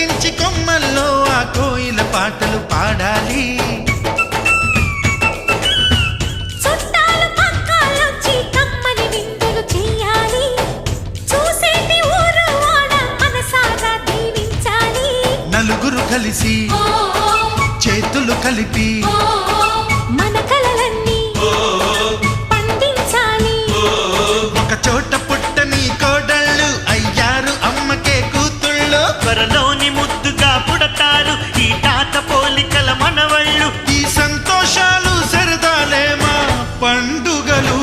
పూజించి కొమ్మల్లో ఆ కోయిల పాటలు పాడాలి. నలుగురు కలిసి చేతులు కలిపి మన కలలన్నీ పండించాలి. ఒక చోట పుట్టని కోడళ్ళు అయ్యారు అమ్మకే కూతుళ్ళు. త్వరలోని ముద్దుగా పుడతారు ఈ తాత పోలికల మనవళ్ళు. ఈ సంతోషాలు సరదాలే మా పండుగలు.